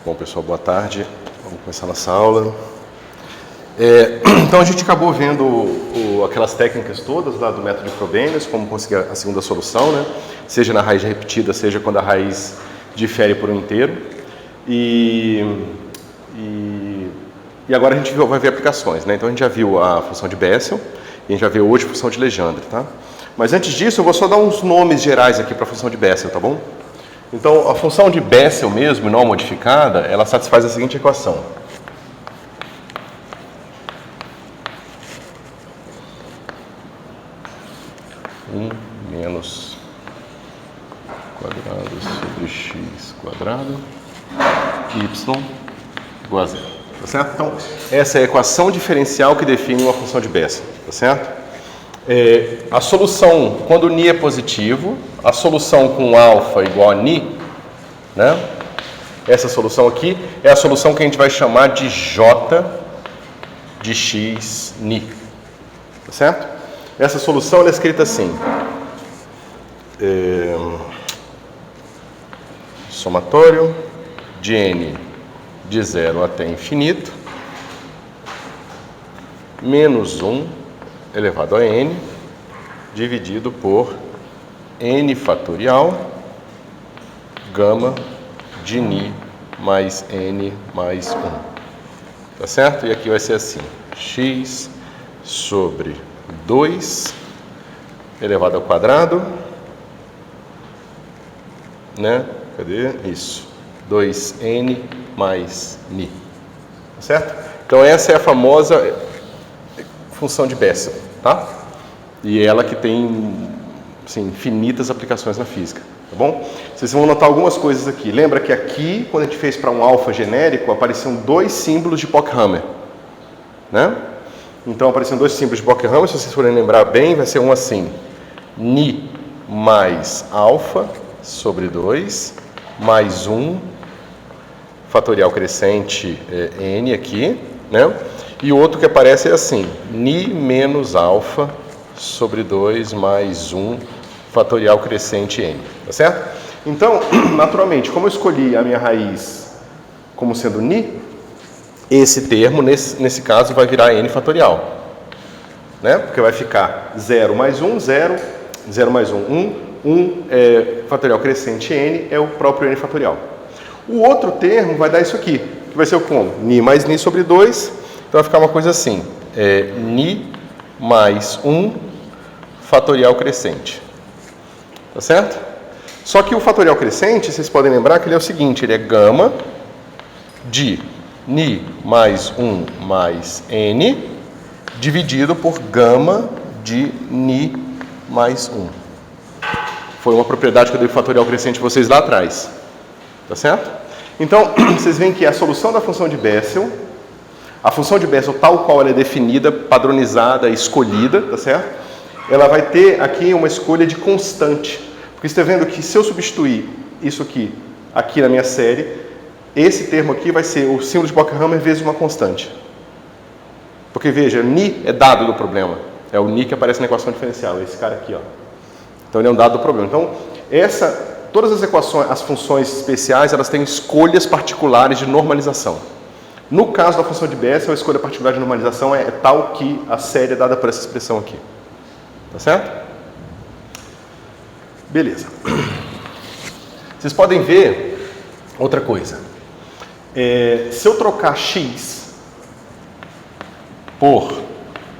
Bom, pessoal, boa tarde. Vamos começar nossa aula. Então, a gente acabou vendo aquelas técnicas todas lá do método de Frobenius, como conseguir a segunda solução, né? Seja na raiz repetida, seja quando a raiz difere por um inteiro. E agora a gente vai ver aplicações, né? Então, a gente já viu a função de Bessel e a gente já viu hoje a função de Legendre, tá? Mas antes disso, eu vou só dar uns nomes gerais aqui para a função de Bessel, tá bom? Então, a função de Bessel mesmo, não modificada, ela satisfaz a seguinte equação. Menos quadrado sobre x quadrado y igual a zero, tá certo? Então, essa é a equação diferencial que define uma função de Bessel, tá certo? A solução, quando ni é positivo, a solução com alfa igual a ni, né? Essa solução aqui é a solução que a gente vai chamar de j de x ni, tá certo? Essa solução ela é escrita assim, somatório de n de 0 até infinito, menos 1 elevado a n, dividido por n fatorial, gama de ni mais n mais 1. Tá certo? E aqui vai ser assim, x sobre 2 elevado ao quadrado, né? Cadê? Isso. 2n mais ni. Tá certo? Então essa é a famosa função de Bessel, tá? E ela que tem, assim, infinitas aplicações na física, tá bom? Vocês vão notar algumas coisas aqui. Lembra que aqui, quando a gente fez para um alfa genérico, apareciam dois símbolos de Pochhammer, né? Então apareciam dois símbolos de Pochhammer, se vocês forem lembrar bem, vai ser um assim, ni mais alfa sobre 2, mais 1, fatorial crescente n aqui, né? E o outro que aparece é assim, ni menos alfa sobre 2 mais 1, fatorial crescente n, tá certo? Então, naturalmente, como eu escolhi a minha raiz como sendo ni, esse termo, nesse caso, vai virar n fatorial, né? Porque vai ficar 0 mais 1, 0, 0 mais 1, 1 fatorial crescente n é o próprio n fatorial. O outro termo vai dar isso aqui, que vai ser o como? Ni mais ni sobre 2, então vai ficar uma coisa assim, ni mais 1 fatorial crescente, tá certo? Só que o fatorial crescente, vocês podem lembrar que ele é o seguinte, ele é gama de ni mais 1 mais n dividido por gama de ni mais 1. Foi uma propriedade que eu dei para o fatorial crescente para vocês lá atrás, tá certo? Então, vocês veem que a solução da função de Bessel, a função de Bessel tal qual ela é definida, padronizada, escolhida, tá certo? Ela vai ter aqui uma escolha de constante. Porque você está vendo que se eu substituir isso aqui na minha série, esse termo aqui vai ser o símbolo de Pochhammer vezes uma constante. Porque veja, ni é dado do problema. É o ni que aparece na equação diferencial, esse cara aqui, ó. Então ele é um dado do problema. Então, todas as equações, as funções especiais, elas têm escolhas particulares de normalização. No caso da função de Bessel, a escolha particular de normalização é tal que a série é dada por essa expressão aqui. Tá certo? Beleza. Vocês podem ver outra coisa. Se eu trocar x por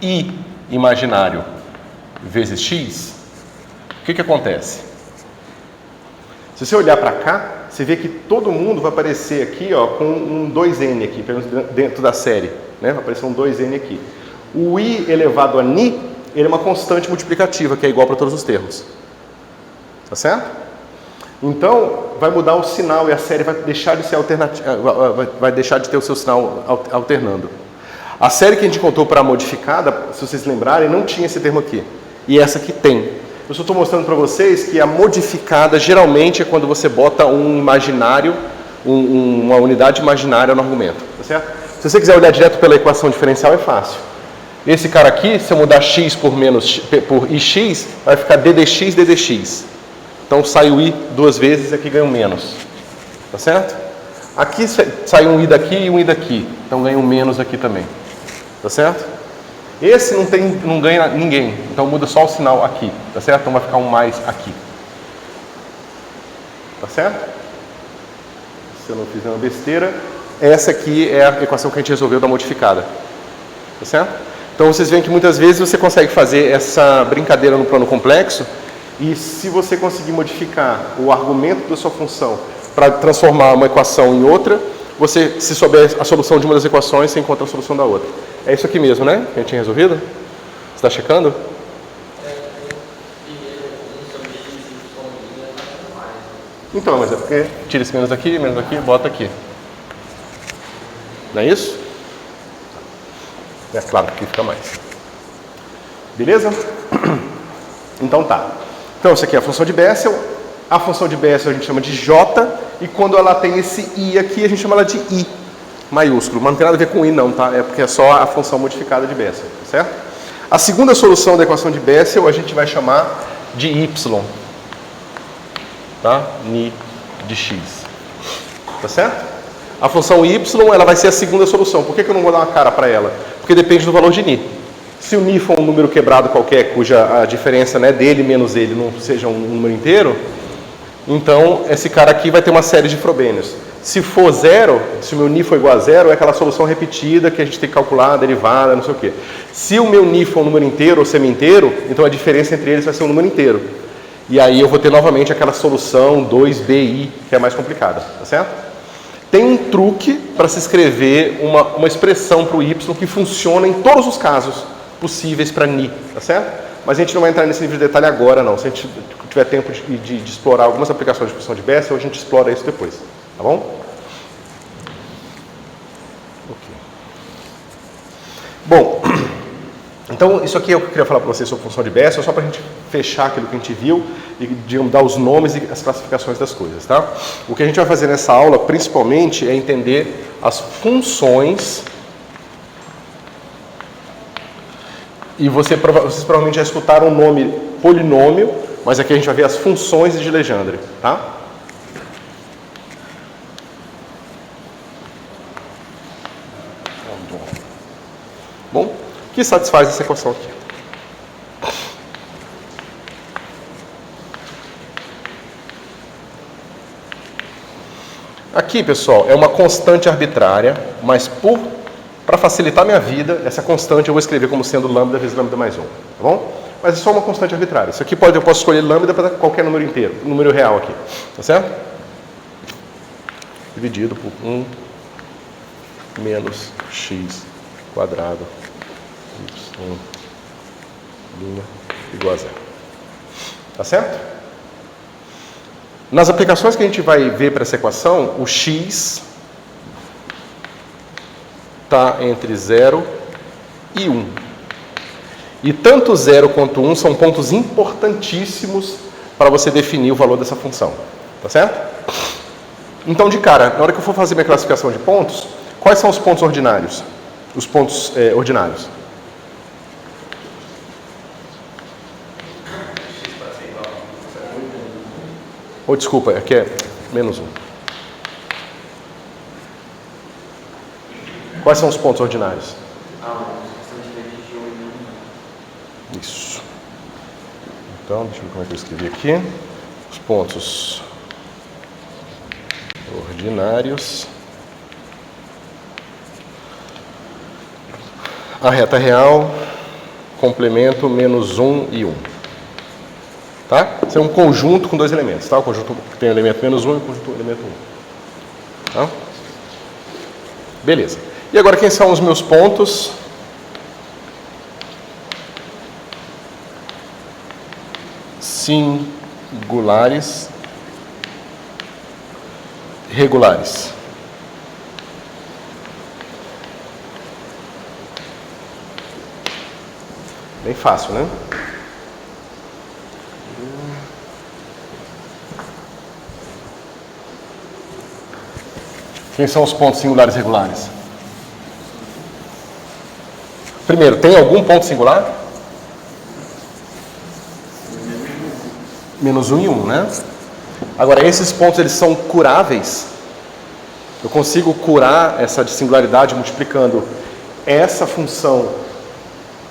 i imaginário vezes x, o que acontece? Se você olhar para cá, você vê que todo mundo vai aparecer aqui, ó, com um 2n aqui, pelo menos dentro da série, né? Vai aparecer um 2n aqui. O i elevado a ni, ele é uma constante multiplicativa, que é igual para todos os termos. Tá certo? Então, vai mudar o sinal e a série vai deixar de ser alternativa, vai deixar de ter o seu sinal alternando. A série que a gente contou para a modificada, se vocês lembrarem, não tinha esse termo aqui. E essa aqui tem. Eu só estou mostrando para vocês que a modificada geralmente é quando você bota um imaginário, uma unidade imaginária no argumento, tá certo? Se você quiser olhar direto pela equação diferencial é fácil. Esse cara aqui, se eu mudar x por ix, vai ficar ddx. Então sai o i duas vezes e aqui ganha um menos, tá certo? Aqui sai um i daqui e um i daqui. Então ganha um menos aqui também. Tá certo? Esse não ganha ninguém. Então muda só o sinal aqui. Tá certo? Então vai ficar um mais aqui. Tá certo? Se eu não fizer uma besteira, essa aqui é a equação que a gente resolveu da modificada. Tá certo? Então vocês veem que muitas vezes você consegue fazer essa brincadeira no plano complexo e se você conseguir modificar o argumento da sua função para transformar uma equação em outra, você, se souber a solução de uma das equações, você encontra a solução da outra. É isso aqui mesmo, né? Que a gente tinha resolvido? Você está checando? Então, mas é porque tira esse menos daqui, bota aqui. Não é isso? É claro que aqui fica mais. Beleza? Então tá. Então, isso aqui é a função de Bessel. A função de Bessel a gente chama de J. E quando ela tem esse I aqui, a gente chama ela de I maiúsculo. Mas não tem nada a ver com I não, tá? É porque é só a função modificada de Bessel, tá certo? A segunda solução da equação de Bessel a gente vai chamar de Y. Tá? Ni de X. Tá certo? A função Y ela vai ser a segunda solução. Por que eu não vou dar uma cara para ela? Porque depende do valor de Ni. Se o Ni for um número quebrado qualquer, cuja a diferença, né, dele menos ele não seja um número inteiro, então esse cara aqui vai ter uma série de frobênios. Se for zero, se o meu Ni for igual a zero, é aquela solução repetida que a gente tem que calcular, a derivada, não sei o quê. Se o meu Ni for um número inteiro ou semi-inteiro, então a diferença entre eles vai ser um número inteiro. E aí eu vou ter novamente aquela solução 2BI, que é mais complicada, tá certo? Tem um truque para se escrever uma expressão para o Y que funciona em todos os casos possíveis para Ni, tá certo? Mas a gente não vai entrar nesse nível de detalhe agora, não. Se a gente tiver tempo de explorar algumas aplicações de função de Bessel, a gente explora isso depois, tá bom? Ok. Bom, então isso aqui é o que eu queria falar para vocês sobre função de Bessel, só para a gente fechar aquilo que a gente viu e, digamos, dar os nomes e as classificações das coisas, tá? O que a gente vai fazer nessa aula, principalmente, é entender as funções. E vocês provavelmente já escutaram o nome polinômio, mas aqui a gente vai ver as funções de Legendre, tá? Bom, o que satisfaz essa equação aqui? Aqui, pessoal, é uma constante arbitrária, mas para facilitar minha vida, essa constante eu vou escrever como sendo lambda vezes lambda mais 1, tá bom? Mas é só uma constante arbitrária. Isso aqui eu posso escolher lambda para qualquer número inteiro, número real aqui, tá certo? Dividido por 1 menos x quadrado y' igual a zero. Tá certo? Nas aplicações que a gente vai ver para essa equação, o x está entre 0 e 1. E tanto 0 quanto 1 são pontos importantíssimos para você definir o valor dessa função. Tá certo? Então, de cara, na hora que eu for fazer minha classificação de pontos, quais são os pontos ordinários? Os pontos ordinários. Ou desculpa, aqui é menos 1. Quais são os pontos ordinários? Isso. Então, deixa eu ver como é que eu escrevi aqui. Os pontos ordinários. A reta real, complemento, menos 1 e 1. Tá? Isso é um conjunto com dois elementos, tá? O conjunto que tem o elemento menos 1 e o conjunto com o elemento 1. Tá? Beleza. E agora quem são os meus pontos? Singulares regulares. Bem fácil, né? Quem são os pontos singulares regulares? Primeiro, tem algum ponto singular? Menos 1 e 1, né? Agora, esses pontos, eles são curáveis? Eu consigo curar essa singularidade multiplicando essa função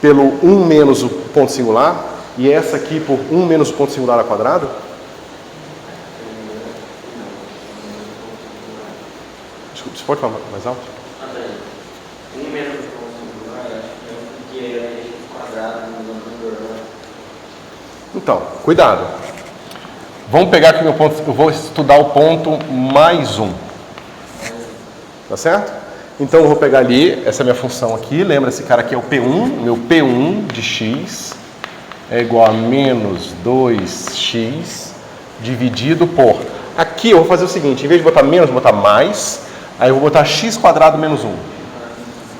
pelo 1 menos o ponto singular e essa aqui por 1 menos o ponto singular ao quadrado? Desculpa, você pode falar mais alto? 1 menos o ponto singular, acho que é o quadrado no anterior. Então, cuidado. Vamos pegar aqui meu ponto, eu vou estudar o ponto mais 1. Tá certo? Então eu vou pegar ali, essa é a minha função aqui, lembra, esse cara aqui é o P1, meu P1 de x é igual a menos 2x dividido por... Aqui eu vou fazer o seguinte, em vez de botar menos, vou botar mais, aí eu vou botar x quadrado menos 1.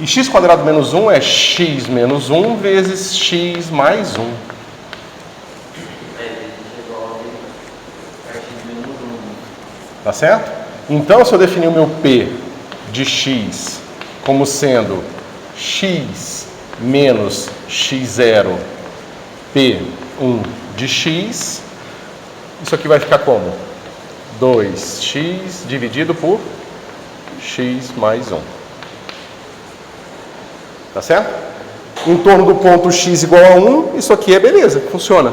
E x quadrado menos 1 é x menos 1 vezes x mais 1. Tá certo? Então, se eu definir o meu P de x como sendo x menos x0 P1 de x, isso aqui vai ficar como? 2x dividido por x mais 1. Tá certo? Em torno do ponto x igual a 1, isso aqui é beleza, funciona.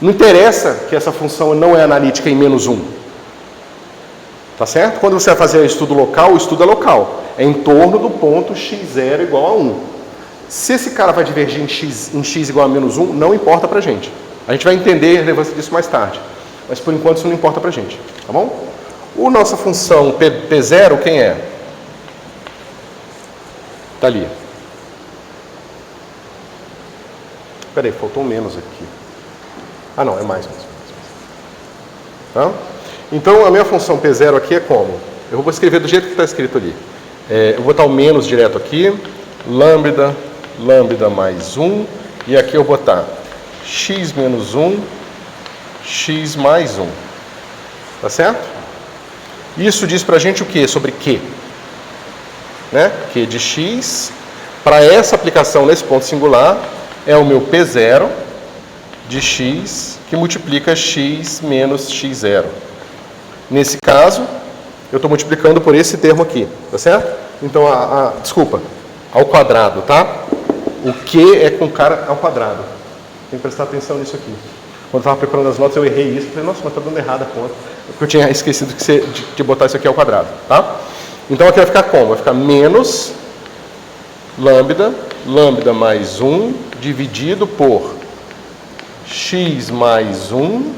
Não interessa que essa função não é analítica em menos 1. Tá certo? Quando você vai fazer estudo local, o estudo é local. É em torno do ponto x0 igual a 1. Se esse cara vai divergir em x igual a menos 1, não importa pra gente. A gente vai entender a relevância disso mais tarde. Mas por enquanto isso não importa pra gente. Tá bom? A nossa função P0, quem é? Tá ali. Peraí, faltou um menos aqui. Ah não, é mais mesmo. Tá? Então, a minha função P0 aqui é como? Eu vou escrever do jeito que está escrito ali. Eu vou botar o menos direto aqui, lambda mais 1, e aqui eu vou botar x menos 1, x mais 1. Tá certo? Isso diz pra gente o quê? Sobre Q. Né? Q de x, para essa aplicação nesse ponto singular, é o meu P0 de x, que multiplica x menos x0. Nesse caso, eu estou multiplicando por esse termo aqui, tá certo? Então, desculpa, ao quadrado, tá? O Q é com cara ao quadrado. Tem que prestar atenção nisso aqui. Quando eu estava preparando as notas, eu errei isso. Falei, nossa, mas está dando errado a conta. Porque eu tinha esquecido de botar isso aqui ao quadrado, tá? Então, aqui vai ficar como? Vai ficar menos lambda mais 1 dividido por x mais 1,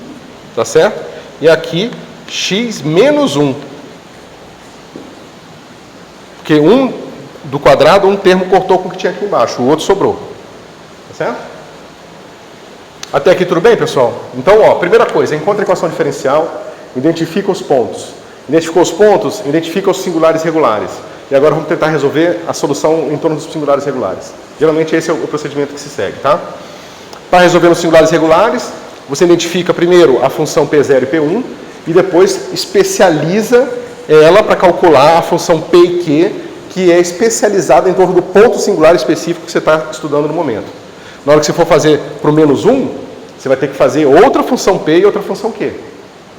tá certo? E aqui x menos 1. Porque um do quadrado, um termo cortou com o que tinha aqui embaixo, o outro sobrou. Tá certo? Até aqui tudo bem, pessoal? Então, ó, primeira coisa, encontra a equação diferencial, identifica os pontos. Identificou os pontos, identifica os singulares regulares. E agora vamos tentar resolver a solução em torno dos singulares regulares. Geralmente esse é o procedimento que se segue, tá? Para resolver os singulares regulares, você identifica primeiro a função P0 e P1, e depois especializa ela para calcular a função P e Q, que é especializada em torno do ponto singular específico que você está estudando no momento. Na hora que você for fazer para o menos 1, você vai ter que fazer outra função P e outra função Q.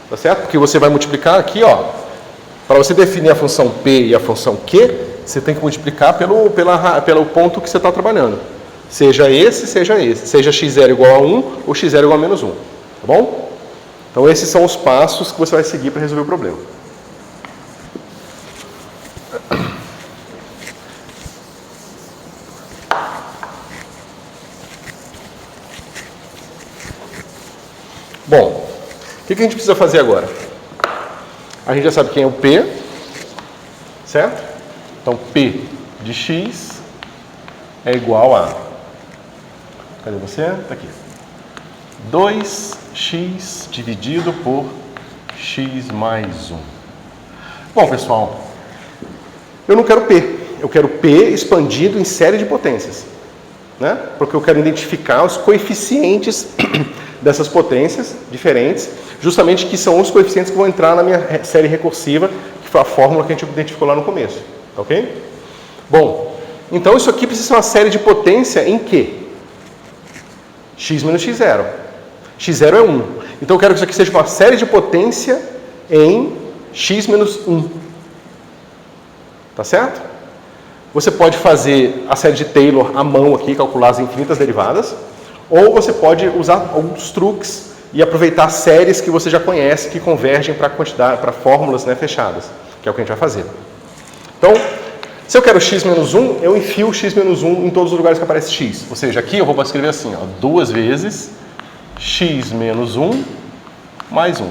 Tá certo? Porque você vai multiplicar aqui, ó. Para você definir a função P e a função Q, você tem que multiplicar pelo ponto que você está trabalhando. Seja esse. Seja x0 igual a 1 ou x0 igual a menos 1. Tá bom? Então, esses são os passos que você vai seguir para resolver o problema. Bom, o que a gente precisa fazer agora? A gente já sabe quem é o P, certo? Então, P de x é igual a... Cadê você? Está aqui. 2x dividido por x mais 1. Bom, pessoal, eu não quero P. Eu quero P expandido em série de potências. Né? Porque eu quero identificar os coeficientes dessas potências diferentes, justamente que são os coeficientes que vão entrar na minha série recursiva, que foi a fórmula que a gente identificou lá no começo. Ok? Bom, então isso aqui precisa ser uma série de potência em quê? X menos x0. x0 é 1. Então eu quero que isso aqui seja uma série de potência em x menos 1. Tá certo? Você pode fazer a série de Taylor à mão aqui, calcular as infinitas derivadas, ou você pode usar alguns truques e aproveitar séries que você já conhece, que convergem para fórmulas, né, fechadas, que é o que a gente vai fazer. Então, se eu quero x menos 1, eu enfio x menos 1 em todos os lugares que aparece x. Ou seja, aqui eu vou escrever assim, ó, 2 vezes x menos 1 mais 1.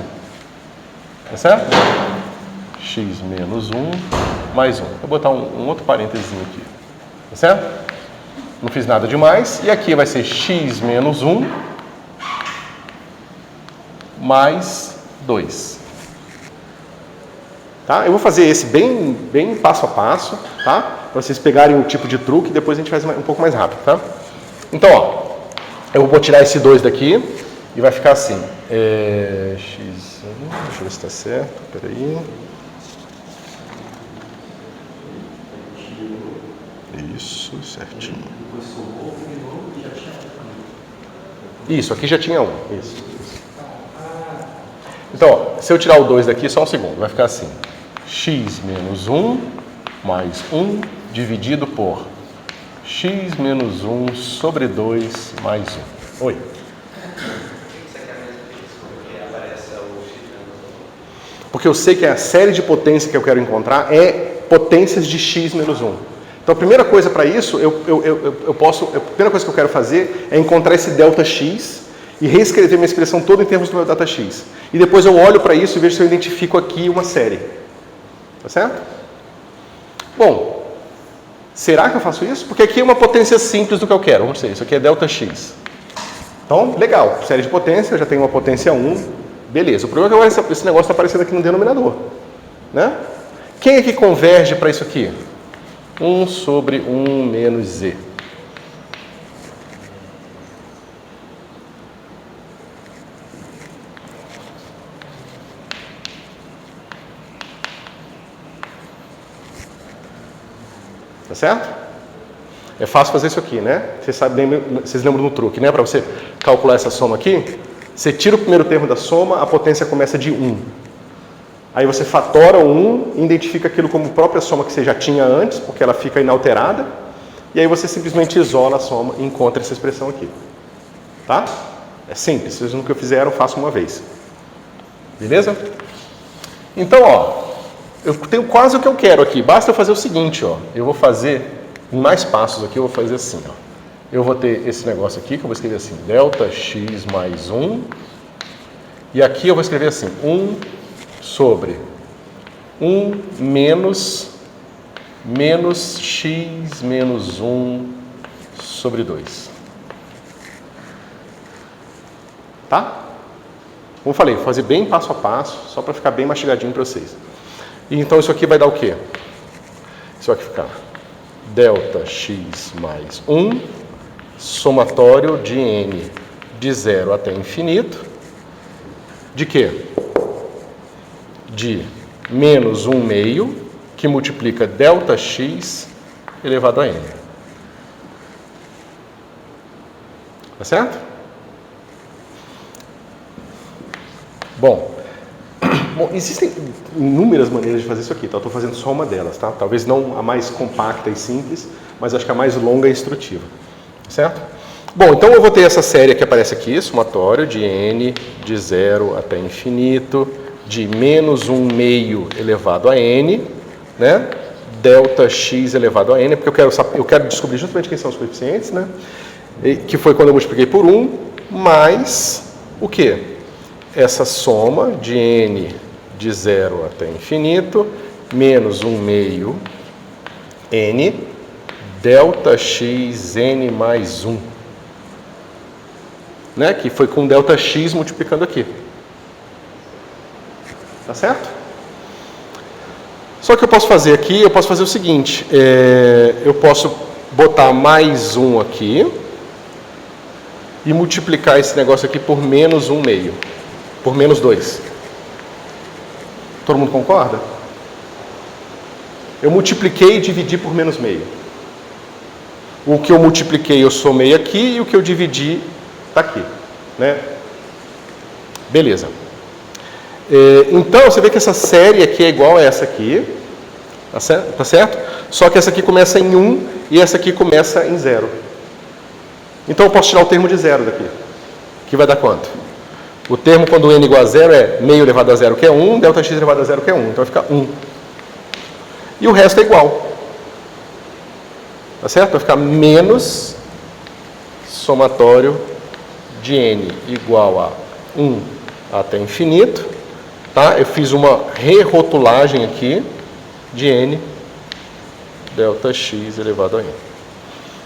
Tá certo? X menos 1 mais 1. Vou botar um outro parênteses aqui. Tá certo? Não fiz nada demais. E aqui vai ser x menos 1 mais 2. Tá? Eu vou fazer esse bem passo a passo, tá? Para vocês pegarem o tipo de truque e depois a gente faz um pouco mais rápido, tá? Então, ó, eu vou tirar esse 2 daqui e vai ficar assim. X, deixa eu ver se está certo, peraí. Isso, certinho. Isso, aqui já tinha 1. Isso. Então, ó, se eu tirar o 2 daqui, só um segundo, vai ficar assim. X menos 1 mais 1 dividido por x menos 1 sobre 2 mais 1. Oi. Porque eu sei que a série de potência que eu quero encontrar é potências de x menos 1. Então, a primeira coisa para isso, a primeira coisa que eu quero fazer é encontrar esse ΔX e reescrever minha expressão toda em termos do meu datax. E depois eu olho para isso e vejo se eu identifico aqui uma série. Tá certo? Bom, será que eu faço isso? Porque aqui é uma potência simples do que eu quero. Vamos ver, isso aqui é ΔX. Então, legal, série de potência, eu já tenho uma potência 1. Beleza, o problema é que agora esse negócio está aparecendo aqui no denominador. Né? Quem é que converge para isso aqui? 1 sobre 1 menos z. Tá certo? É fácil fazer isso aqui, né? Vocês lembram do truque, né? Para você calcular essa soma aqui, você tira o primeiro termo da soma, a potência começa de 1. Aí você fatora o 1, identifica aquilo como própria soma que você já tinha antes, porque ela fica inalterada, e aí você simplesmente isola a soma e encontra essa expressão aqui. Tá? É simples, vocês nunca fizeram, façam uma vez. Beleza? Então, ó, eu tenho quase o que eu quero aqui. Basta eu fazer o seguinte, ó. Eu vou fazer, em mais passos aqui, eu vou fazer assim, ó. Eu vou ter esse negócio aqui, que eu vou escrever assim, ΔX mais 1. E aqui eu vou escrever assim, 1 sobre 1 menos x menos 1 sobre 2. Tá? Como eu falei, vou fazer bem passo a passo, só para ficar bem mastigadinho para vocês. E então isso aqui vai dar o quê? Isso vai ficar ΔX mais 1, somatório de n de 0 até infinito, de quê? De menos 1 meio, que multiplica ΔX elevado a n. Tá certo? Bom, existem inúmeras maneiras de fazer isso aqui, tá? Eu estou fazendo só uma delas, tá? Talvez não a mais compacta e simples, mas acho que a mais longa e instrutiva. Certo? Bom, então eu vou ter essa série que aparece aqui, somatório de n de 0 até infinito, de menos 1 meio elevado a n, né? ΔX elevado a n, porque eu quero descobrir justamente quem são os coeficientes, né? Que foi quando eu multipliquei por 1, mais o quê? Essa soma de n de 0 até infinito, menos 1 meio n, ΔX n mais 1. Né? Que foi com ΔX multiplicando aqui. Tá certo? Só que eu posso fazer aqui, eu posso fazer o seguinte, eu posso botar mais 1 aqui e multiplicar esse negócio aqui por menos 1 meio. Por menos 2. Todo mundo concorda? Eu multipliquei e dividi por menos meio. O que eu multipliquei eu somei aqui e o que eu dividi está aqui. Né? Beleza. Então, você vê que essa série aqui é igual a essa aqui. Tá certo? Só que essa aqui começa em 1 e essa aqui começa em 0. Então eu posso tirar o termo de 0 daqui. Que vai dar quanto? O termo quando n igual a 0 é meio elevado a 0, que é 1, ΔX elevado a 0, que é 1. Então vai ficar 1. E o resto é igual. Tá certo? Vai ficar menos somatório de n igual a 1 até infinito. Tá? Eu fiz uma rerotulagem aqui de n ΔX elevado a n.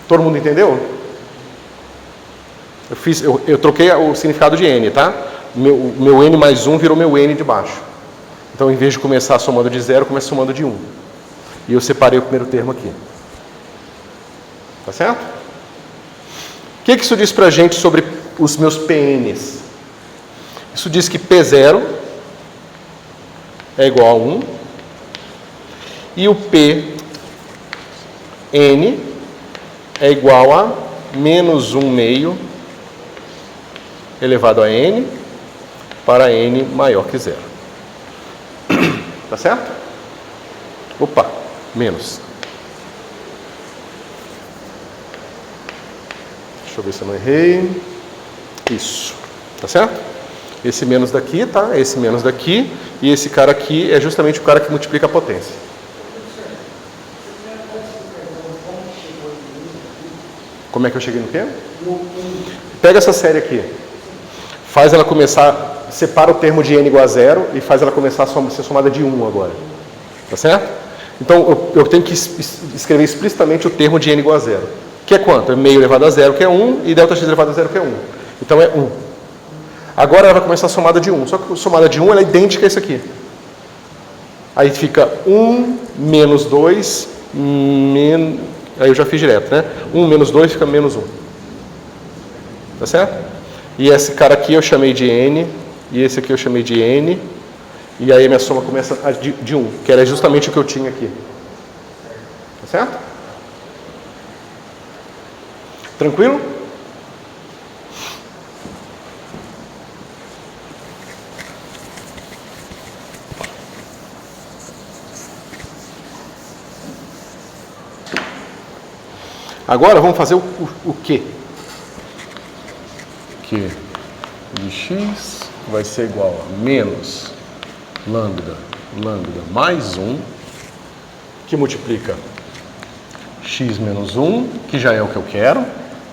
Todo mundo entendeu? Eu troquei o significado de n, tá? Meu n mais 1 virou meu n de baixo. Então, em vez de começar somando de 0, eu começo somando de 1. E eu separei o primeiro termo aqui. Tá certo? O que isso diz pra gente sobre os meus PNs? Isso diz que P0 é igual a 1. E o Pn é igual a menos 1 meio elevado a n para n maior que 0. Tá certo? Opa, menos. Deixa eu ver se eu não errei. Isso. Tá certo? Esse menos daqui, tá? Esse menos daqui. E esse cara aqui é justamente o cara que multiplica a potência. Como é que eu cheguei no quê? Pega essa série aqui. Faz ela começar, separa o termo de n igual a 0 e faz ela começar a ser somada de 1 agora. Tá certo? Então, eu tenho que escrever explicitamente o termo de n igual a 0. Que é quanto? É meio elevado a 0, que é 1, e ΔX elevado a 0, que é 1. Então, é 1. Agora, ela vai começar a somada de 1. Só que a somada de 1 ela é idêntica a isso aqui. Aí fica 1 menos 2, aí eu já fiz direto, né? 1 menos 2 fica menos 1. Tá certo? E esse cara aqui eu chamei de n, e esse aqui eu chamei de n, e aí minha soma começa de 1, que era justamente o que eu tinha aqui. Tá certo? Tranquilo? Agora vamos fazer o quê? Que de x vai ser igual a menos lambda mais 1, que multiplica x menos 1, que já é o que eu quero,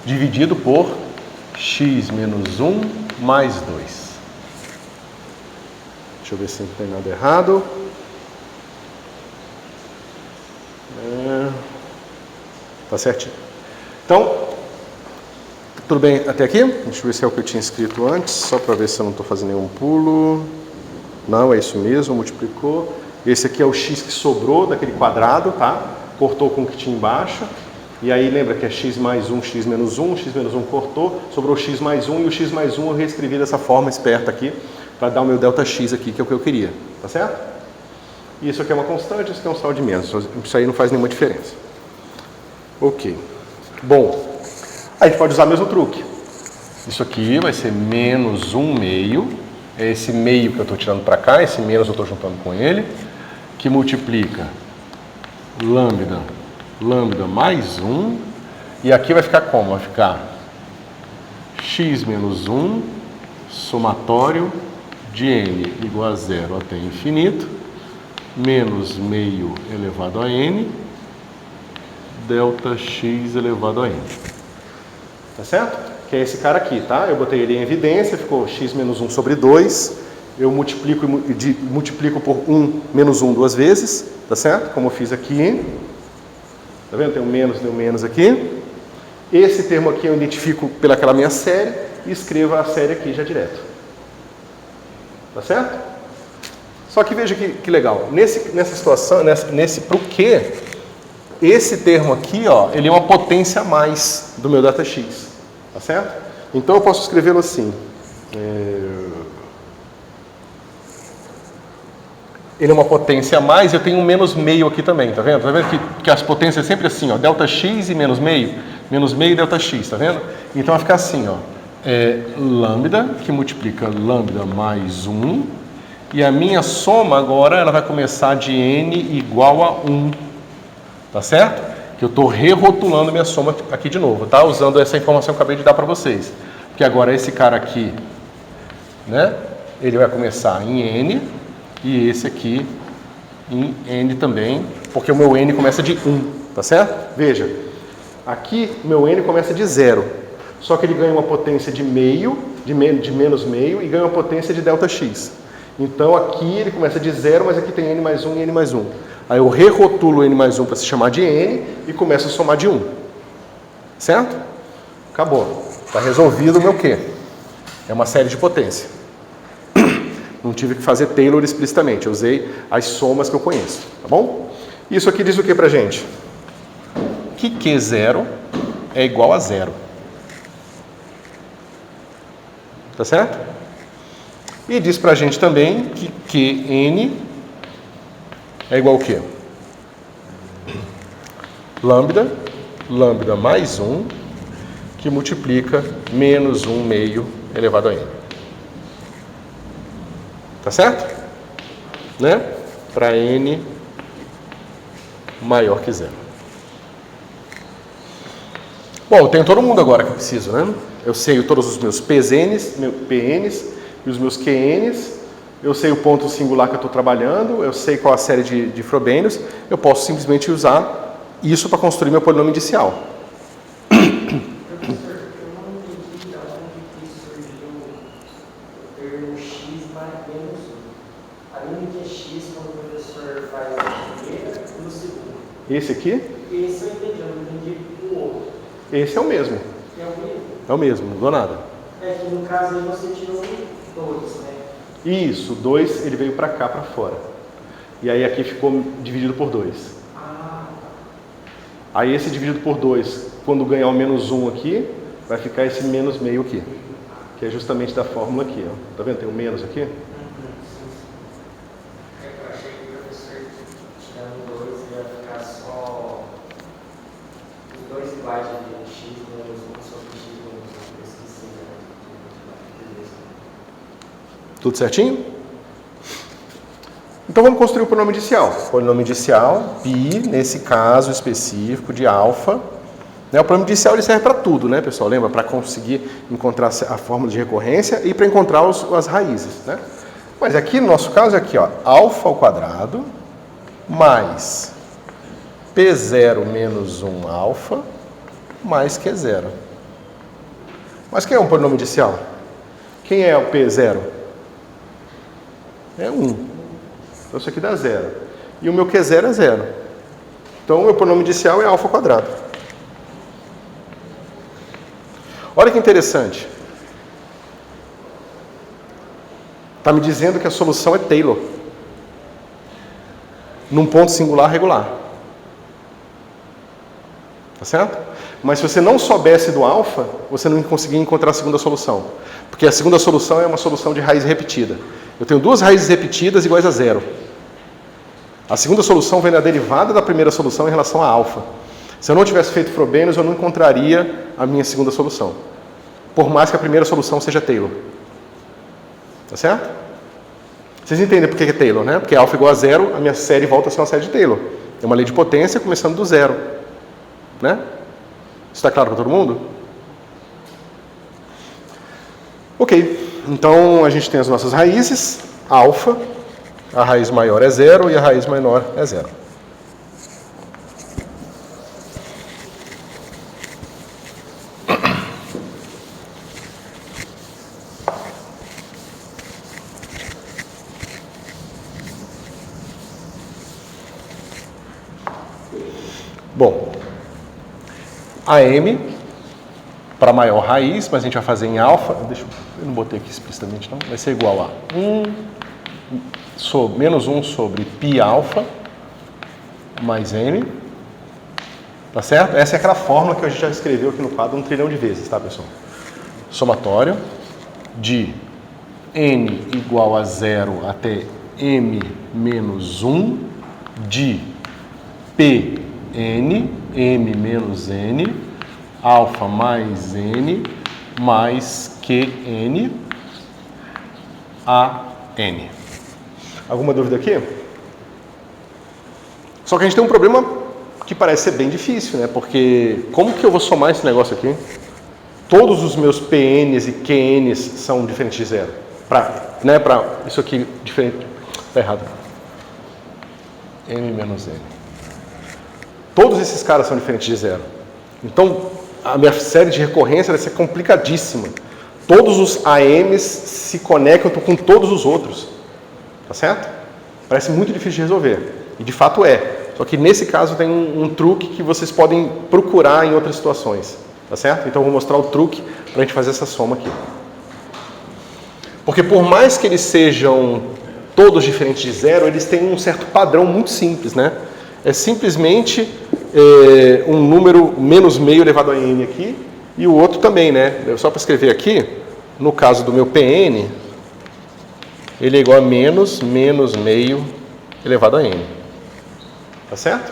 dividido por x menos 1 mais 2. Deixa eu ver se não tem nada errado. Tá certinho. Então, tudo bem até aqui? Deixa eu ver se é o que eu tinha escrito antes, só para ver se eu não estou fazendo nenhum pulo. Não, é isso mesmo, multiplicou. Esse aqui é o x que sobrou daquele quadrado, tá? Cortou com o que tinha embaixo. E aí lembra que é x mais 1, x menos 1, x menos 1 cortou, sobrou x mais 1, e o x mais 1 eu reescrevi dessa forma esperta aqui, para dar o meu ΔX aqui, que é o que eu queria. Tá certo? E isso aqui é uma constante, isso aqui é um saldo de menos. Isso aí não faz nenhuma diferença. Ok. Bom, a gente pode usar o mesmo truque. Isso aqui vai ser menos 1 meio. É esse meio que eu estou tirando para cá, esse menos eu estou juntando com ele, que multiplica lambda mais 1. E aqui vai ficar como? Vai ficar x menos 1 somatório de n igual a 0 até infinito, menos meio elevado a n, ΔX elevado a n. Tá certo? Que é esse cara aqui, tá? Eu botei ele em evidência, ficou x menos 1 sobre 2. Eu multiplico por 1 menos 1 duas vezes, tá certo? Como eu fiz aqui. Tá vendo? Tem um menos aqui. Esse termo aqui eu identifico pelaquela minha série e escrevo a série aqui já direto. Tá certo? Só que veja que legal. Nessa situação, nesse pro quê? Esse termo aqui, ó, ele é uma potência a mais do meu ΔX, tá certo? Então eu posso escrevê-lo assim. Ele é uma potência a mais, eu tenho um menos meio aqui também, tá vendo? Tá vendo que as potências é sempre assim, ó, ΔX e menos meio e ΔX, tá vendo? Então vai ficar assim, ó, lambda, que multiplica lambda mais 1, E a minha soma agora, ela vai começar de n igual a 1. Tá certo? Que eu estou rerotulando minha soma aqui de novo, tá? Usando essa informação que eu acabei de dar para vocês. Porque agora esse cara aqui, né? Ele vai começar em n e esse aqui em n também, porque o meu n começa de 1, tá certo? Veja, aqui meu n começa de 0, só que ele ganha uma potência de meio, de menos meio, e ganha uma potência de ΔX. Então aqui ele começa de 0, mas aqui tem n mais 1 e n mais 1. Aí eu rerotulo n mais 1 para se chamar de n e começo a somar de 1. Certo? Acabou. Está resolvido o meu quê? É uma série de potência. Não tive que fazer Taylor explicitamente, eu usei as somas que eu conheço, tá bom? Isso aqui diz o que pra gente? Que Q0 é igual a 0. Tá certo? E diz pra gente também que Qn é igual ao quê? Lambda mais 1, que multiplica menos 1 meio elevado a n. Tá certo? Né? Para n maior que 0. Bom, eu tenho todo mundo agora que eu preciso, né? Eu sei todos os meus PNs e os meus QNs. Eu sei o ponto singular que eu estou trabalhando. Eu sei qual a série de Frobenius. Eu posso simplesmente usar isso para construir meu polinômio indicial. Esse aqui? Esse eu entendi o outro. Esse é o mesmo. É o mesmo? É o mesmo, não mudou nada. É que no caso aí você tirou 2, né? Isso, 2 ele veio para cá, para fora. E aí aqui ficou dividido por 2. Ah. Aí esse dividido por 2, quando ganhar o menos 1 aqui, vai ficar esse menos meio aqui. Que é justamente da fórmula aqui, ó. Tá vendo? Tem o menos aqui. Tudo certinho? Então vamos construir o polinômio indicial. Polinômio indicial, π, nesse caso específico de alfa. O polinômio indicial ele serve para tudo, né, pessoal? Lembra? Para conseguir encontrar a fórmula de recorrência e para encontrar as raízes, né? Mas aqui no nosso caso é aqui, ó, alfa ao quadrado mais P0 menos 1 alfa mais Q0. Mas quem é um polinômio indicial? Quem é o P0? É 1. Então isso aqui dá 0. E o meu Q0 é 0. Então o meu polinômio indicial é alfa ao quadrado. Olha que interessante. Está me dizendo que a solução é Taylor. Num ponto singular regular. Tá certo? Mas se você não soubesse do alfa, você não conseguia encontrar a segunda solução. Porque a segunda solução é uma solução de raiz repetida. Eu tenho duas raízes repetidas iguais a 0. A segunda solução vem da derivada da primeira solução em relação a alfa. Se eu não tivesse feito Frobenius, eu não encontraria a minha segunda solução. Por mais que a primeira solução seja Taylor. Tá certo? Vocês entendem por que é Taylor, né? Porque alfa igual a 0, a minha série volta a ser uma série de Taylor. É uma lei de potência começando do 0. Né? Isso está claro para todo mundo? Ok. Então, a gente tem as nossas raízes. Alfa, a raiz maior é 0 e a raiz menor é 0. Bom, a M para maior raiz, mas a gente vai fazer em alfa. Eu não botei aqui explicitamente, não. Vai ser igual a 1 menos 1 sobre π alfa mais M. Tá certo? Essa é aquela fórmula que a gente já escreveu aqui no quadro 1 trilhão de vezes, tá, pessoal? Somatório de N igual a 0 até M menos 1 de Pn, M menos N, alfa mais N, mais Qn a N. Alguma dúvida aqui? Só que a gente tem um problema que parece ser bem difícil, né? Porque como que eu vou somar esse negócio aqui? Todos os meus PNs e QNs são diferentes de zero. Isso aqui diferente. Está errado. N menos N. Todos esses caras são diferentes de zero. Então, a minha série de recorrência vai ser complicadíssima. Todos os AMs se conectam com todos os outros. Tá certo? Parece muito difícil de resolver. E de fato é. Só que nesse caso tem um truque que vocês podem procurar em outras situações. Tá certo? Então eu vou mostrar o truque para a gente fazer essa soma aqui. Porque por mais que eles sejam todos diferentes de zero, eles têm um certo padrão muito simples, né? É simplesmente um número menos meio elevado a n aqui, e o outro também, né? Só para escrever aqui, no caso do meu PN, ele é igual a menos meio elevado a n. Tá certo?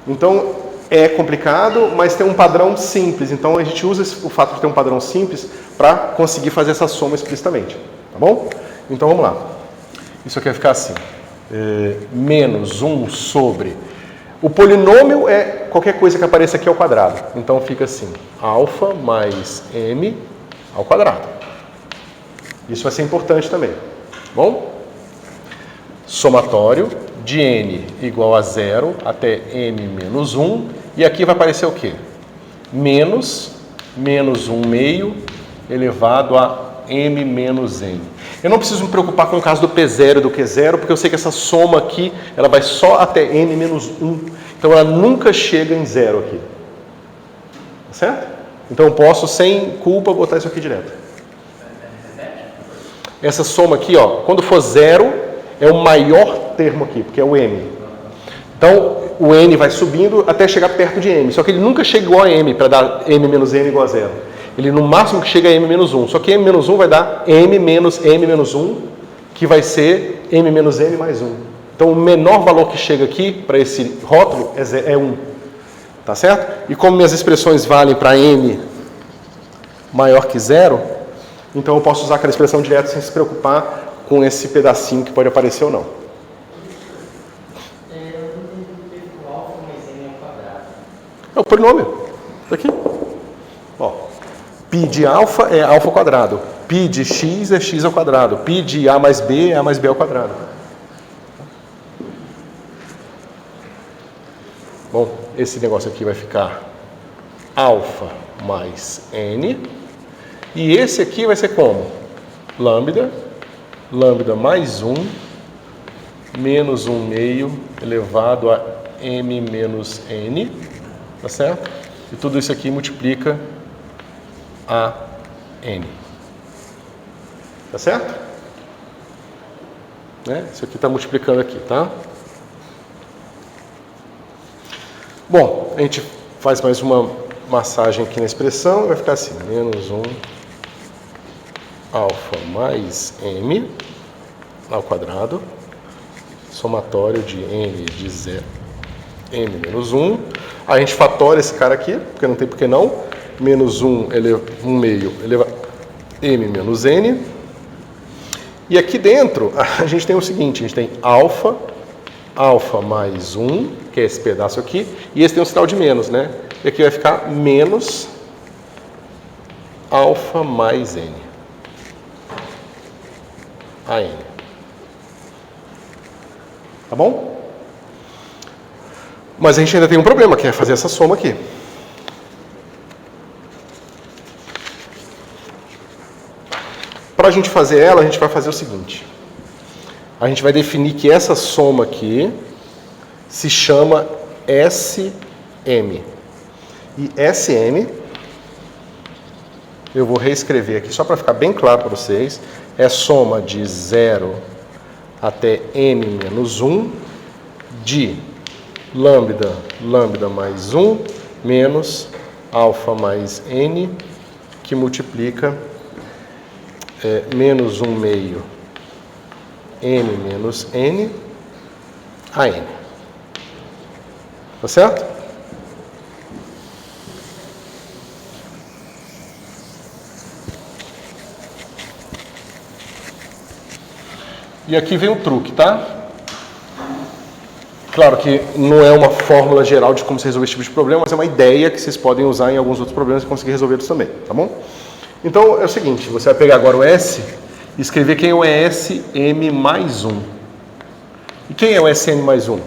Então, é complicado, mas tem um padrão simples. Então, a gente usa o fato de ter um padrão simples para conseguir fazer essa soma explicitamente. Tá bom? Então, vamos lá. Isso aqui vai ficar assim. Menos 1 sobre... O polinômio é qualquer coisa que apareça aqui ao quadrado. Então, fica assim. Alfa mais m ao quadrado. Isso vai ser importante também. Bom? Somatório de n igual a 0 até m menos 1. E aqui vai aparecer o quê? Menos 1 meio elevado a m menos n. Eu não preciso me preocupar com o caso do P0 e do Q0, porque eu sei que essa soma aqui, ela vai só até n menos 1. Então, ela nunca chega em 0 aqui. Tá certo? Então, eu posso, sem culpa, botar isso aqui direto. Essa soma aqui, ó, quando for 0, é o maior termo aqui, porque é o m. Então, o n vai subindo até chegar perto de m. Só que ele nunca chega igual a m, para dar m menos n igual a 0. Ele no máximo que chega a m menos 1. Só que m menos 1 vai dar m menos 1, que vai ser m menos n mais 1. Então, o menor valor que chega aqui, para esse rótulo, é 1. Tá certo? E como minhas expressões valem para n maior que 0, então eu posso usar aquela expressão direta sem se preocupar com esse pedacinho que pode aparecer ou não. É o polinômio. Está aqui. Ó, π de alfa é alfa ao quadrado. Π de x é x ao quadrado. Π de a mais b é a mais b ao quadrado. Bom, esse negócio aqui vai ficar alfa mais n. E esse aqui vai ser como? Lambda mais 1 menos 1 meio elevado a m menos n. Tá certo? E tudo isso aqui multiplica a n. Tá certo? Né? Isso aqui está multiplicando aqui, tá? Bom, a gente faz mais uma massagem aqui na expressão e vai ficar assim, menos 1 alfa mais m ao quadrado, somatório de n de 0, m menos 1. A gente fatora esse cara aqui, porque não tem por que não. Menos 1 meio elevado a m menos n. E aqui dentro, a gente tem o seguinte, a gente tem alfa mais 1, que é esse pedaço aqui, e esse tem um sinal de menos, né? E aqui vai ficar menos alfa mais n. A n. Tá bom? Mas a gente ainda tem um problema, que é fazer essa soma aqui. Para a gente fazer ela, a gente vai fazer o seguinte. A gente vai definir que essa soma aqui se chama SM. E SM, eu vou reescrever aqui só para ficar bem claro para vocês, é soma de 0 até n menos 1 de lambda mais 1 menos alfa mais n, que multiplica menos 1 meio m menos n a n. Tá certo? E aqui vem o truque, tá? Claro que não é uma fórmula geral de como você resolver esse tipo de problema, mas é uma ideia que vocês podem usar em alguns outros problemas e conseguir resolvê-los também, tá bom? Então é o seguinte, você vai pegar agora o S e escrever quem é o SM mais 1. E quem é o SM mais 1?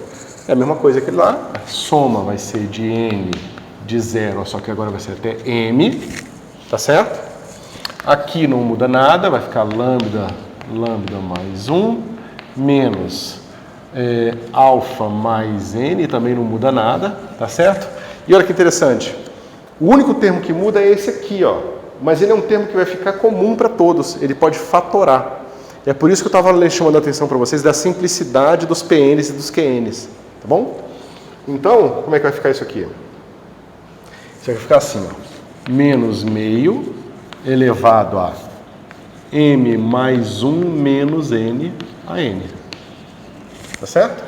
É a mesma coisa que lá, a soma vai ser de N de 0, só que agora vai ser até M, tá certo? Aqui não muda nada, vai ficar lambda mais 1, menos alfa mais N, também não muda nada, tá certo? E olha que interessante, o único termo que muda é esse aqui, ó, mas ele é um termo que vai ficar comum para todos, ele pode fatorar. É por isso que eu estava chamando a atenção para vocês da simplicidade dos PNs e dos QNs, tá bom? Então, como é que vai ficar isso aqui? Isso vai ficar assim, ó, menos meio elevado a M mais 1 menos N a N. Tá certo?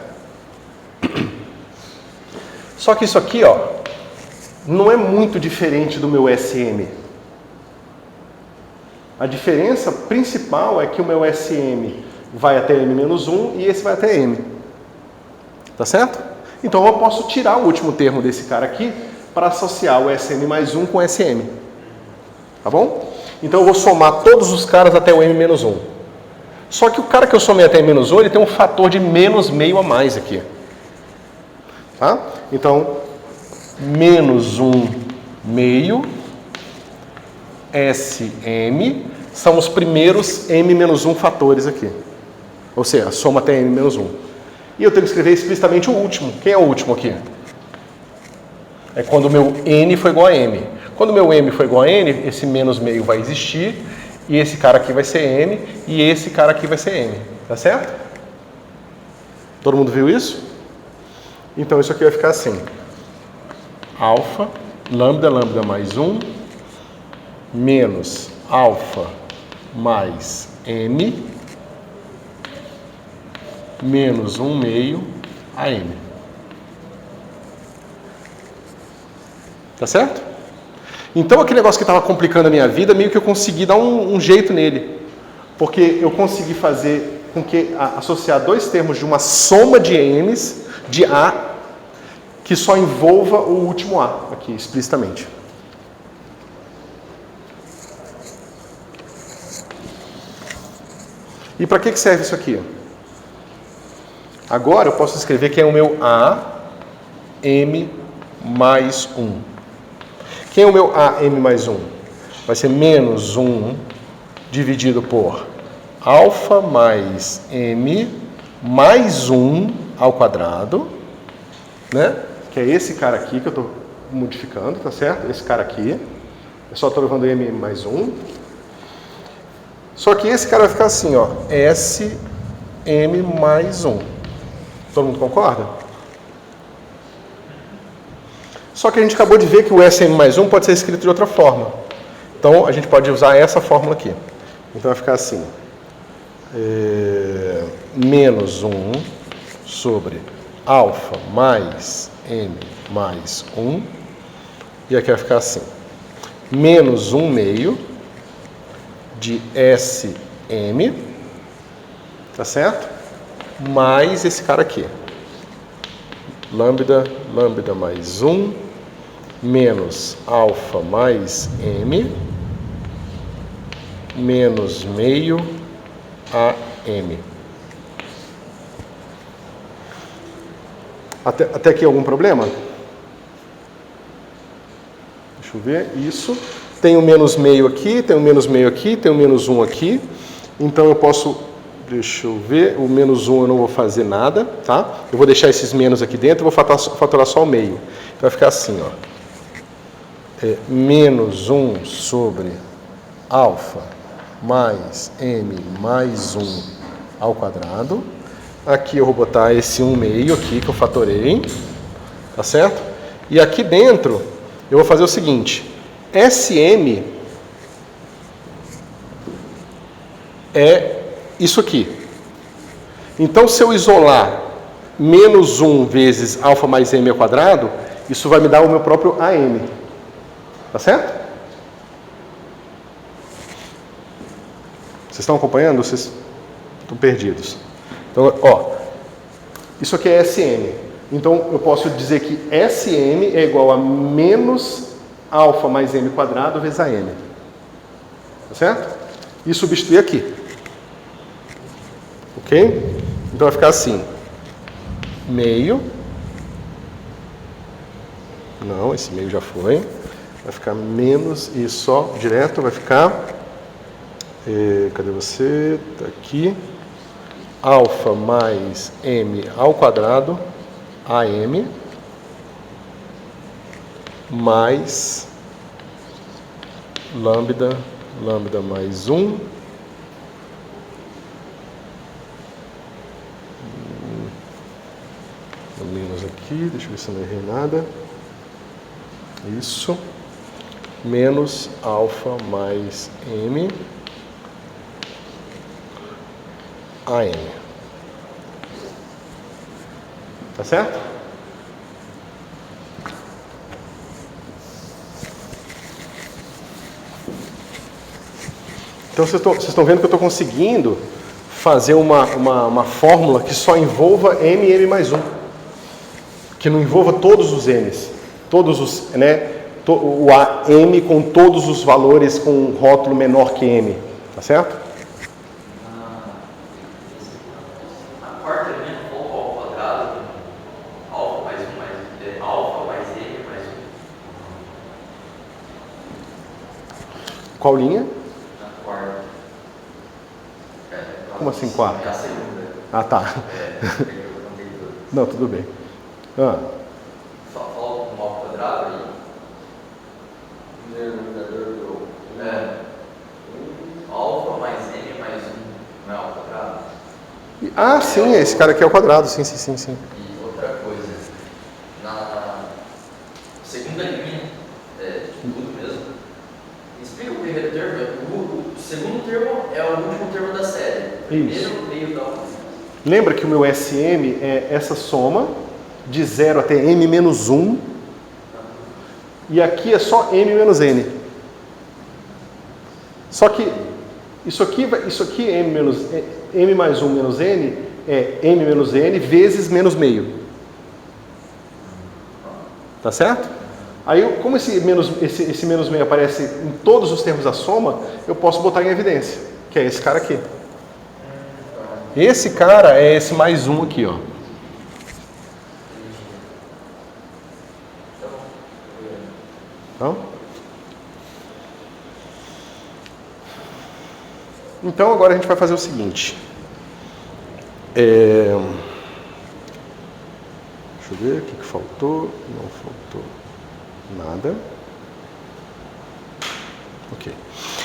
Só que isso aqui, ó, não é muito diferente do meu SM. A diferença principal é que o meu SM vai até M menos 1 e esse vai até M. Tá certo? Então eu posso tirar o último termo desse cara aqui para associar o SM mais 1 com o SM. Tá bom? Então eu vou somar todos os caras até o M menos 1. Só que o cara que eu somei até M menos 1, ele tem um fator de menos meio a mais aqui. Tá? Então, menos 1 meio SM são os primeiros M menos 1 fatores aqui. Ou seja, a soma até M menos 1. E eu tenho que escrever explicitamente o último. Quem é o último aqui? É quando o meu N for igual a M. Quando o meu M for igual a N, esse menos meio vai existir, e esse cara aqui vai ser M, e esse cara aqui vai ser M. Tá certo? Todo mundo viu isso? Então isso aqui vai ficar assim. Alfa, lambda mais 1, menos alfa mais M, menos 1 meio a M. Tá certo? Então aquele negócio que estava complicando a minha vida, meio que eu consegui dar um jeito nele. Porque eu consegui fazer com que associar dois termos de uma soma de N's, de A, que só envolva o último A, aqui explicitamente. E para que serve isso aqui? Agora eu posso escrever que é o meu A, M mais 1. Quem é o meu A, M mais 1? Vai ser menos 1 dividido por alfa mais M mais 1 ao quadrado, né? Que é esse cara aqui que eu estou modificando, tá certo? Esse cara aqui. Eu só estou levando M mais 1. Só que esse cara vai ficar assim, ó. S, M mais 1. Todo mundo concorda? Só que a gente acabou de ver que o SM mais 1 pode ser escrito de outra forma. Então, a gente pode usar essa fórmula aqui. Então, vai ficar assim. Menos 1 sobre alfa mais M mais 1. E aqui vai ficar assim. Menos 1 meio de SM, tá certo? Mais esse cara aqui. Lambda mais 1, menos alfa mais M, menos meio AM. Até aqui algum problema? Deixa eu ver, isso. Tem o menos meio aqui, tem o menos meio aqui, tem o menos 1 aqui. Então eu posso, deixa eu ver, o menos 1 eu não vou fazer nada, tá? Eu vou deixar esses menos aqui dentro e vou fatorar só o meio. Então vai ficar assim, ó. Menos 1 sobre alfa mais M mais 1 ao quadrado. Aqui eu vou botar esse 1 meio aqui que eu fatorei, tá certo? E aqui dentro eu vou fazer o seguinte, SM é isso aqui. Então se eu isolar menos 1 vezes alfa mais M ao quadrado, isso vai me dar o meu próprio AM. Tá certo? Vocês estão acompanhando? Vocês estão perdidos? Então, ó, isso aqui é SM. Então, eu posso dizer que SM é igual a menos alfa mais m quadrado vezes a m. Tá certo? E substituir aqui. Ok? Então vai ficar assim. Meio. Não, esse meio já foi. Vai ficar menos e só direto vai ficar... cadê você? Tá aqui. Alfa mais m ao quadrado, AM, mais lambda mais 1, menos aqui, deixa eu ver se eu não errei nada, isso, menos alfa mais m, AM. Tá certo? Então vocês estão vendo que eu estou conseguindo fazer uma fórmula que só envolva m e m mais 1. Que não envolva todos os m's. Todos os, né? O AM com todos os valores com um rótulo menor que m. Tá certo? Qual linha? Na quarta. Como assim quarta? É a segunda. Ah, tá. Não, tudo bem. Só falta um ao quadrado aí. Denominador alfa mais m mais 1 não é ao quadrado? Ah, sim, esse cara aqui é o quadrado, sim. E outra coisa, na segunda linha, tudo mesmo, explica o primeiro termo. O segundo termo é o último termo da série. Primeiro meio da outra. Lembra que o meu SM é essa soma de 0 até m menos 1. E aqui é só m menos n. Só que isso aqui m mais 1 menos n é m menos n vezes menos meio. Tá certo? Aí, como esse menos meio aparece em todos os termos da soma, eu posso botar em evidência, que é esse cara aqui. Esse cara é esse mais 1 aqui, ó. Então, agora a gente vai fazer o seguinte. Deixa eu ver o que faltou. Não faltou nada. Ok.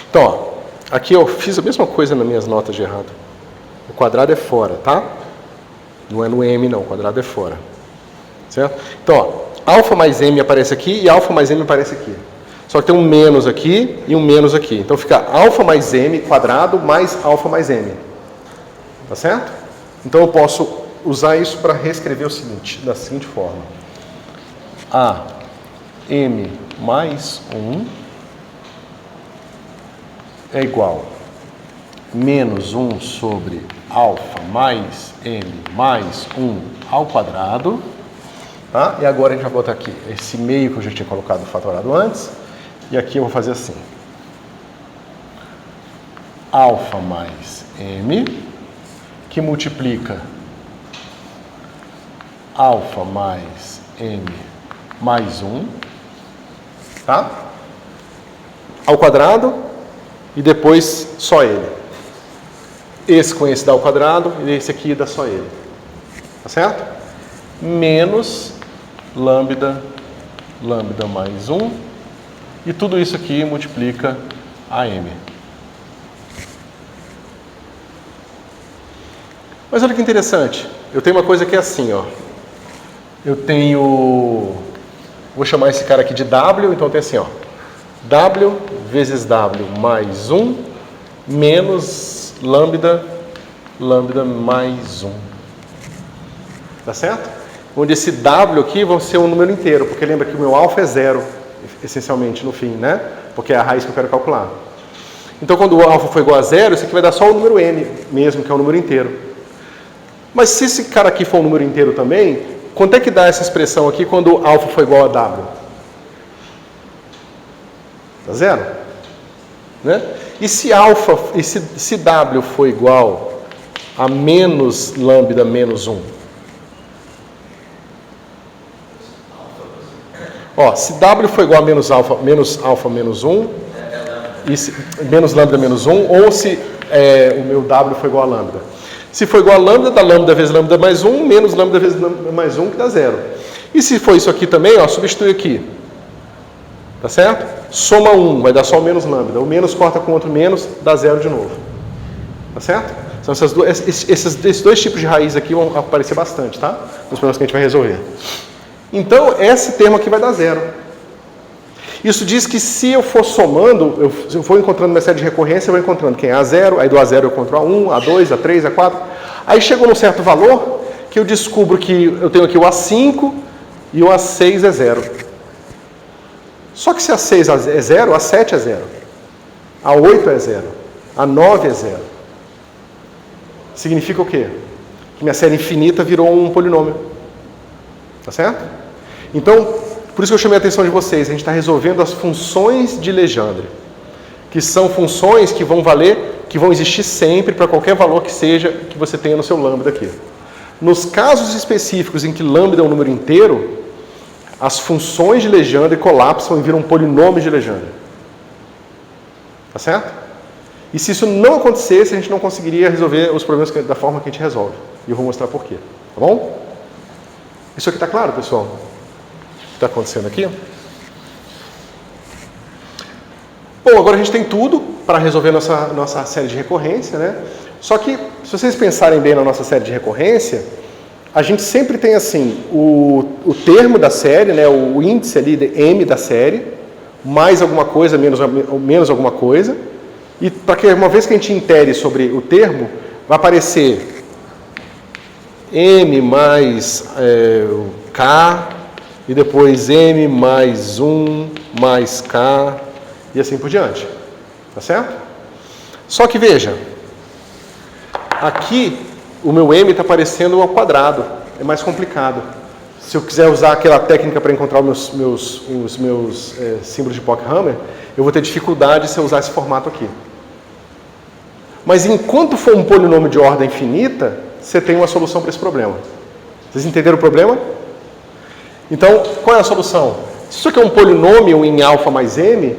Então, ó, aqui eu fiz a mesma coisa nas minhas notas de errado. O quadrado é fora, tá? Não é no m, não. O quadrado é fora. Certo? Então, ó, alfa mais m aparece aqui e alfa mais m aparece aqui. Só que tem um menos aqui e um menos aqui. Então fica alfa mais m quadrado mais alfa mais m. Tá certo? Então eu posso usar isso para reescrever o seguinte, da seguinte forma. A m mais 1 é igual a menos 1 sobre alfa mais m mais 1 ao quadrado. Tá? E agora a gente vai botar aqui esse meio que eu já tinha colocado fatorado antes. E aqui eu vou fazer assim. Alfa mais m, que multiplica alfa mais m mais 1, tá? Ao quadrado e depois só ele. Esse com esse dá ao quadrado e esse aqui dá só ele. Tá certo? Menos lambda mais 1. E tudo isso aqui multiplica a m. Mas olha que interessante. Eu tenho uma coisa que é assim, ó. Eu tenho... Vou chamar esse cara aqui de W, então tem assim, ó. W vezes W mais 1 menos lambda mais 1. Tá certo? Onde esse W aqui vai ser um número inteiro, porque lembra que o meu alfa é 0, essencialmente, no fim, né? Porque é a raiz que eu quero calcular. Então, quando o alfa for igual a 0, isso aqui vai dar só o número n mesmo, que é o número inteiro. Mas se esse cara aqui for um número inteiro também, quanto é que dá essa expressão aqui quando alfa for igual a W? Dá 0. Né? E se W for igual a menos lambda menos 1? Ó, se W for igual a menos alfa menos 1, menos lambda menos 1, ou se o meu W for igual a lambda. Se for igual a lambda, dá lambda vezes lambda mais 1, menos lambda vezes lambda mais 1, que dá 0. E se for isso aqui também, ó, substitui aqui. Tá certo? Soma 1, vai dar só o menos lambda. O menos corta com outro menos, dá 0 de novo. Tá certo? São esses dois tipos de raiz aqui vão aparecer bastante, tá? Nos problemas que a gente vai resolver. Então, esse termo aqui vai dar 0. Isso diz que se eu for somando, se eu for encontrando minha série de recorrência, eu vou encontrando quem é A0, aí do A0 eu encontro A1, A2, A3, A4. Aí chegou num certo valor que eu descubro que eu tenho aqui o A5 e o A6 é 0. Só que se A6 é 0, A7 é 0. A8 é 0. A9 é 0. Significa o quê? Que minha série infinita virou um polinômio. Tá certo? Então, por isso que eu chamei a atenção de vocês. A gente está resolvendo as funções de Legendre, que são funções que vão valer, que vão existir sempre para qualquer valor que seja que você tenha no seu lambda aqui. Nos casos específicos em que lambda é um número inteiro, as funções de Legendre colapsam e viram um polinômio de Legendre. Tá certo? E se isso não acontecesse, a gente não conseguiria resolver os problemas da forma que a gente resolve. E eu vou mostrar por quê. Tá bom? Isso aqui está claro, pessoal? O que está acontecendo aqui? Bom, agora a gente tem tudo para resolver nossa série de recorrência, né? Só que, se vocês pensarem bem na nossa série de recorrência, a gente sempre tem assim, o termo da série, né, o índice ali de M da série, mais alguma coisa, menos alguma coisa, e para que uma vez que a gente intere sobre o termo, vai aparecer M mais K, e depois M mais 1 mais K, e assim por diante. Tá certo? Só que veja, aqui o meu M está aparecendo ao quadrado, é mais complicado. Se eu quiser usar aquela técnica para encontrar os meus símbolos de Pockhammer, eu vou ter dificuldade se eu usar esse formato aqui. Mas enquanto for um polinômio de ordem infinita, você tem uma solução para esse problema. Vocês entenderam o problema? Então, qual é a solução? Se isso aqui é um polinômio em alfa mais m,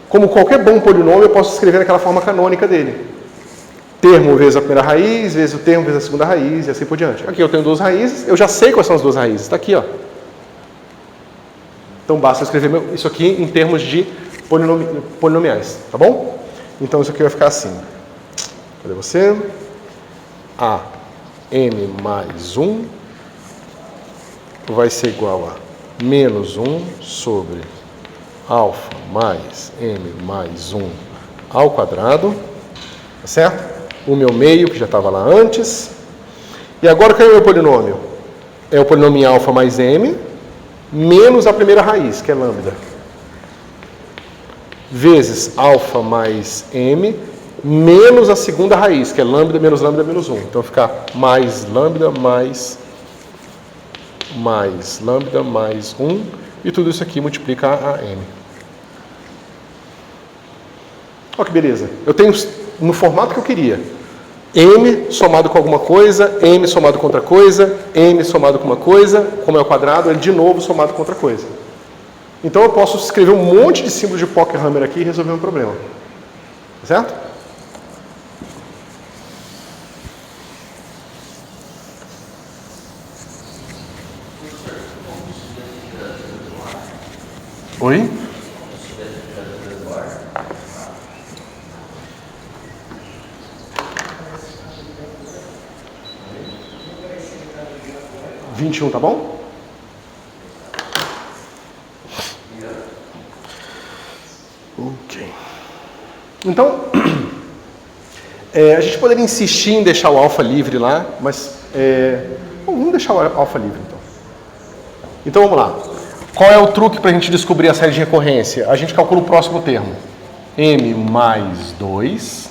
como qualquer bom polinômio, eu posso escrever naquela forma canônica dele. Termo vezes a primeira raiz, vezes o termo vezes a segunda raiz, e assim por diante. Aqui eu tenho duas raízes, eu já sei quais são as duas raízes. Está aqui, ó. Então basta eu escrever isso aqui em termos de polinomiais, tá bom? Então isso aqui vai ficar assim. Cadê você? A m mais 1 vai ser igual a menos 1 sobre alfa mais m mais 1 ao quadrado, tá certo? O meu meio, que já estava lá antes. E agora, qual é o meu polinômio? É o polinômio em alfa mais m, menos a primeira raiz, que é lambda, vezes alfa mais m, menos a segunda raiz, que é lambda menos 1. Então, fica mais lambda mais lambda mais 1, e tudo isso aqui multiplica a m. Olha que beleza. Eu tenho no formato que eu queria. M somado com alguma coisa, M somado com outra coisa, M somado com uma coisa, como é o quadrado, ele de novo somado com outra coisa. Então eu posso escrever um monte de símbolos de Pockhammer aqui e resolver um problema. Certo? Oi? 21, tá bom? Ok. Então, a gente poderia insistir em deixar o alfa livre lá, mas vamos deixar o alfa livre, então. Então, vamos lá. Qual é o truque para a gente descobrir a série de recorrência? A gente calcula o próximo termo. M mais 2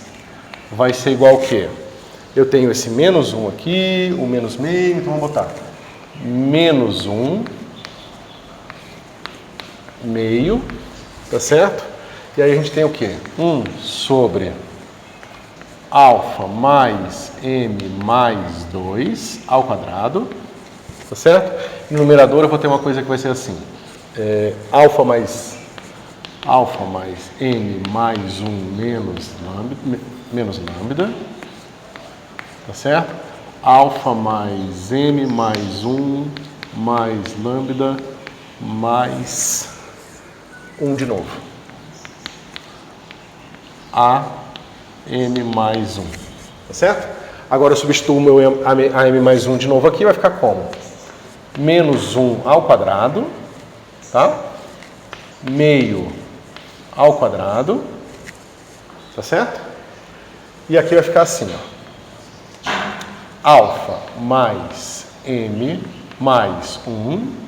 vai ser igual ao quê? Eu tenho esse menos 1 aqui, o menos meio, então vamos botar menos 1 meio, tá certo? E aí a gente tem o quê? 1 sobre alfa mais m mais 2 ao quadrado, tá certo? No numerador eu vou ter uma coisa que vai ser assim, alfa mais m mais 1 menos lambda, tá certo? Alfa mais m mais 1 mais lambda mais 1 de novo. A m mais 1, tá certo? Agora eu substituo a m mais 1 de novo aqui, vai ficar como? Menos 1 ao quadrado, tá? Meio ao quadrado, tá certo? E aqui vai ficar assim, ó. Alfa mais m mais 1